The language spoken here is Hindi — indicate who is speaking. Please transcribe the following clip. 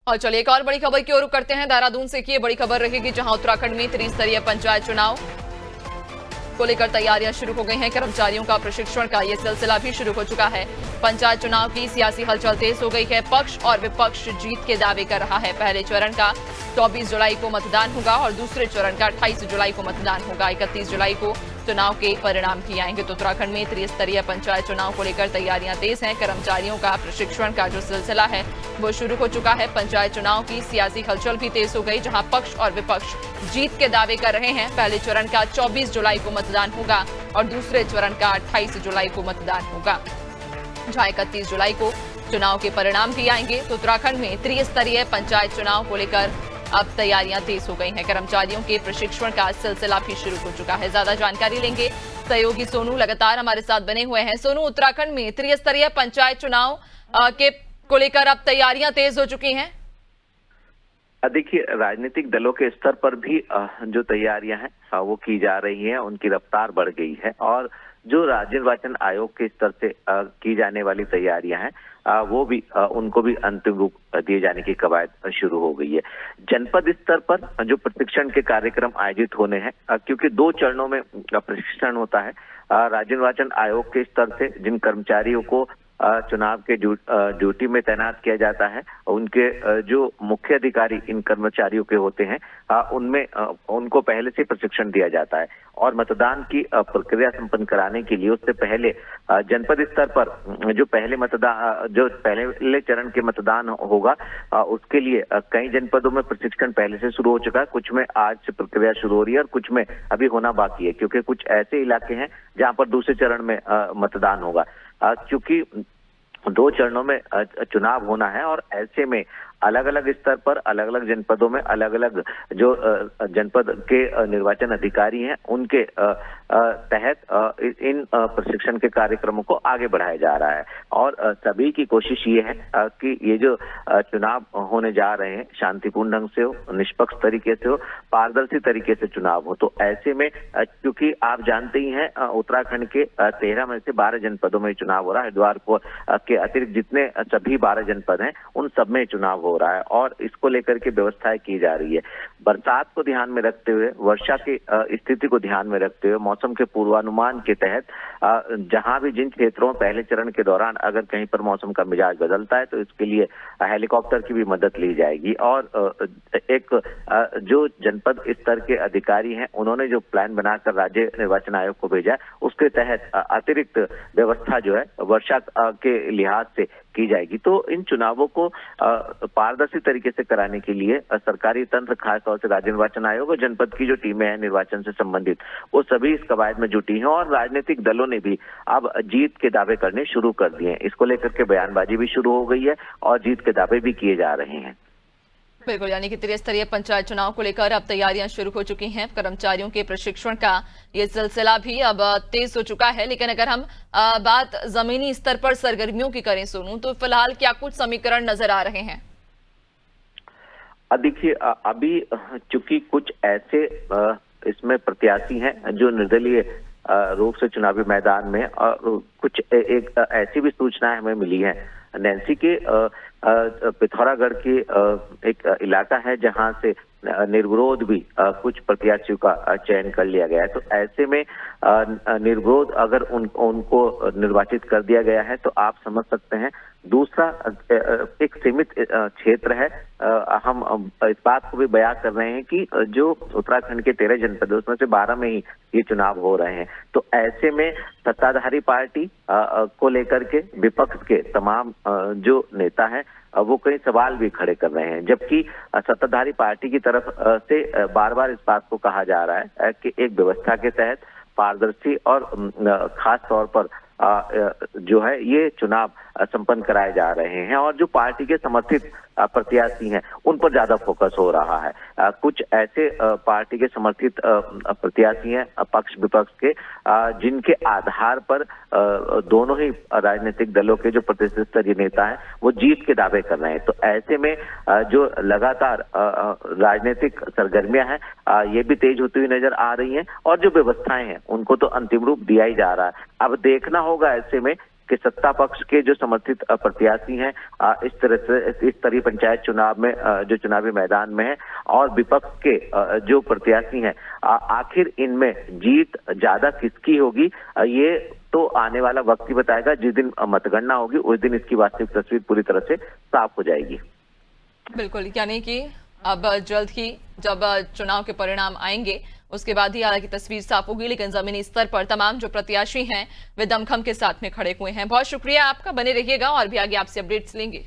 Speaker 1: और चलिए एक और बड़ी खबर की ओर रुख करते हैं। देहरादून से की बड़ी खबर रहेगी, जहां उत्तराखंड में त्रिस्तरीय पंचायत चुनाव को लेकर तैयारियां शुरू हो गई हैं। कर्मचारियों का प्रशिक्षण का यह सिलसिला भी शुरू हो चुका है। पंचायत चुनाव की सियासी हलचल तेज हो गई है। पक्ष और विपक्ष जीत के दावे कर रहा है। पहले चरण का 24 जुलाई को मतदान होगा और दूसरे चरण का 28 जुलाई को मतदान होगा। 31 जुलाई को चुनाव के परिणाम भी आएंगे। तो उत्तराखंड में त्रिस्तरीय पंचायत चुनाव को लेकर तैयारियां तेज हैं। कर्मचारियों का प्रशिक्षण का जो सिलसिला है वो शुरू हो चुका है। पंचायत चुनाव की सियासी हलचल भी तेज हो गई, जहां पक्ष और विपक्ष जीत के दावे कर रहे हैं। पहले चरण का 24 जुलाई को मतदान होगा और दूसरे चरण का 28 जुलाई को मतदान होगा, जहां 31 जुलाई को चुनाव के परिणाम भी आएंगे। तो उत्तराखंड में त्रिस्तरीय पंचायत चुनाव को लेकर अब तैयारियां तेज हो गई हैं। कर्मचारियों के प्रशिक्षण का सिलसिला भी शुरू हो चुका है। ज्यादा जानकारी लेंगे, सहयोगी सोनू लगातार हमारे साथ बने हुए हैं। सोनू, उत्तराखंड में त्रिस्तरीय पंचायत चुनाव के को लेकर अब तैयारियां तेज हो चुकी हैं।
Speaker 2: देखिए, राजनीतिक दलों के स्तर पर भी जो तैयारियां हैं वो की जा रही हैं, उनकी रफ्तार बढ़ गई है। और जो राज्य निर्वाचन आयोग के स्तर से की जाने वाली तैयारियां हैं वो भी उनको भी अंतिम रूप दिए जाने की कवायद शुरू हो गई है। जनपद स्तर पर जो प्रशिक्षण के कार्यक्रम आयोजित होने हैं, क्योंकि 2 चरणों में प्रशिक्षण होता है। राज्य निर्वाचन आयोग के स्तर से जिन कर्मचारियों को चुनाव के ड्यूटी में तैनात किया जाता है, उनके जो मुख्य अधिकारी इन कर्मचारियों के होते हैं उनमें उनको पहले से प्रशिक्षण दिया जाता है। और मतदान की प्रक्रिया संपन्न कराने के लिए उससे पहले जनपद स्तर पर जो पहले चरण के मतदान होगा उसके लिए कई जनपदों में प्रशिक्षण पहले से शुरू हो चुका है। कुछ में आज से प्रक्रिया शुरू हो रही है और कुछ में अभी होना बाकी है, क्योंकि कुछ ऐसे इलाके हैं जहां पर दूसरे चरण में मतदान होगा। क्योंकि 2 चरणों में चुनाव होना है और ऐसे में अलग अलग स्तर पर अलग अलग जनपदों में अलग अलग जो जनपद के निर्वाचन अधिकारी हैं उनके तहत इन प्रशिक्षण के कार्यक्रमों को आगे बढ़ाया जा रहा है। और सभी की कोशिश ये है कि ये जो चुनाव होने जा रहे हैं शांतिपूर्ण ढंग से हो, निष्पक्ष तरीके से हो, पारदर्शी तरीके से चुनाव हो। तो ऐसे में क्योंकि आप जानते ही हैं उत्तराखंड के 13 में से 12 जनपदों में चुनाव हो रहा है। हरिद्वार के अतिरिक्त जितने सभी 12 जनपद हैं उन सब में चुनाव हो रहा है और इसको लेकर के व्यवस्थाएं की जा रही है। बरसात को ध्यान में रखते हुए, वर्षा की स्थिति को ध्यान में रखते हुए, मौसम के पूर्वानुमान के तहत जहां भी जिन क्षेत्रों पहले चरण के दौरान अगर कहीं पर मौसम का मिजाज बदलता है तो इसके लिए हेलीकॉप्टर की भी मदद ली जाएगी। और एक जो जनपद स्तर के अधिकारी हैं उन्होंने जो प्लान बनाकर राज्य निर्वाचन आयोग को भेजा है उसके तहत अतिरिक्त व्यवस्था जो है वर्षा के लिहाज से की जाएगी। तो इन चुनावों को पारदर्शी तरीके से कराने के लिए सरकारी तंत्र, खासतौर से राज्य निर्वाचन आयोग और जनपद की जो टीमें हैं निर्वाचन से संबंधित, वो सभी इस कवायद में जुटी हैं। और राजनीतिक दलों ने भी अब जीत के दावे करने शुरू कर दिए हैं। इसको लेकर के बयानबाजी भी शुरू हो गई है और जीत के दावे भी किए जा रहे हैं।
Speaker 1: बिल्कुल, यानी कि त्रिस्तरीय पंचायत चुनाव को लेकर अब तैयारियां शुरू हो चुकी हैं। कर्मचारियों के प्रशिक्षण का ये सिलसिला भी अब तेज हो चुका है। लेकिन अगर हम बात जमीनी स्तर पर सरगर्मियों की करें सोनू, तो फिलहाल क्या कुछ समीकरण नजर आ रहे हैं?
Speaker 2: देखिए, अभी चूंकि कुछ ऐसे इसमें प्रत्याशी हैं जो निर्दलीय रूप से चुनावी मैदान में, और कुछ एक ऐसी भी सूचनाएं हमें मिली हैं। नैन्सी के पिथौरागढ़ की एक इलाका है जहां से निर्विरोध भी कुछ प्रत्याशियों का चयन कर लिया गया है। तो ऐसे में निर्विरोध अगर उनको निर्वाचित कर दिया गया है तो आप समझ सकते हैं। दूसरा एक सीमित क्षेत्र है। हम इस बात को भी बयां कर रहे हैं कि जो उत्तराखंड के 13 जनपद उसमें से 12 में ही ये चुनाव हो रहे हैं। तो ऐसे में सत्ताधारी पार्टी को लेकर के विपक्ष के तमाम जो नेता हैं वो कई सवाल भी खड़े कर रहे हैं, जबकि सत्ताधारी पार्टी की तरफ से बार बार इस बात को कहा जा रहा है कि एक व्यवस्था के तहत पारदर्शी और खास तौर पर जो है ये चुनाव संपन्न कराए जा रहे हैं। और जो पार्टी के समर्थित प्रत्याशी हैं उन पर ज्यादा फोकस हो रहा है। कुछ ऐसे पार्टी के समर्थित प्रत्याशी हैं पक्ष विपक्ष के, जिनके आधार पर दोनों ही राजनीतिक दलों के जो प्रतिष्ठित स्तरीय नेता हैं वो जीत के दावे कर रहे हैं। तो ऐसे में जो लगातार राजनीतिक सरगर्मियां हैं ये भी तेज होती हुई नजर आ रही हैं और जो व्यवस्थाएं हैं उनको तो अंतिम रूप दिया ही जा रहा है। अब देखना होगा ऐसे में कि सत्ता पक्ष के जो समर्थित प्रत्याशी हैं इस तरह से इस स्तरीय पंचायत चुनाव में जो चुनावी मैदान में है, और विपक्ष के जो प्रत्याशी हैं आखिर इनमें जीत ज्यादा किसकी होगी, ये तो आने वाला वक्त ही बताएगा। जिस दिन मतगणना होगी उस दिन इसकी वास्तविक तस्वीर पूरी तरह से साफ हो जाएगी।
Speaker 1: बिल्कुल, यानी कि अब जल्द ही जब चुनाव के परिणाम आएंगे उसके बाद ही हालांकि तस्वीर साफ होगी, लेकिन जमीनी स्तर पर तमाम जो प्रत्याशी हैं वे दमखम के साथ में खड़े हुए हैं। बहुत शुक्रिया आपका, बने रहिएगा और भी आगे आपसे अपडेट्स लेंगे।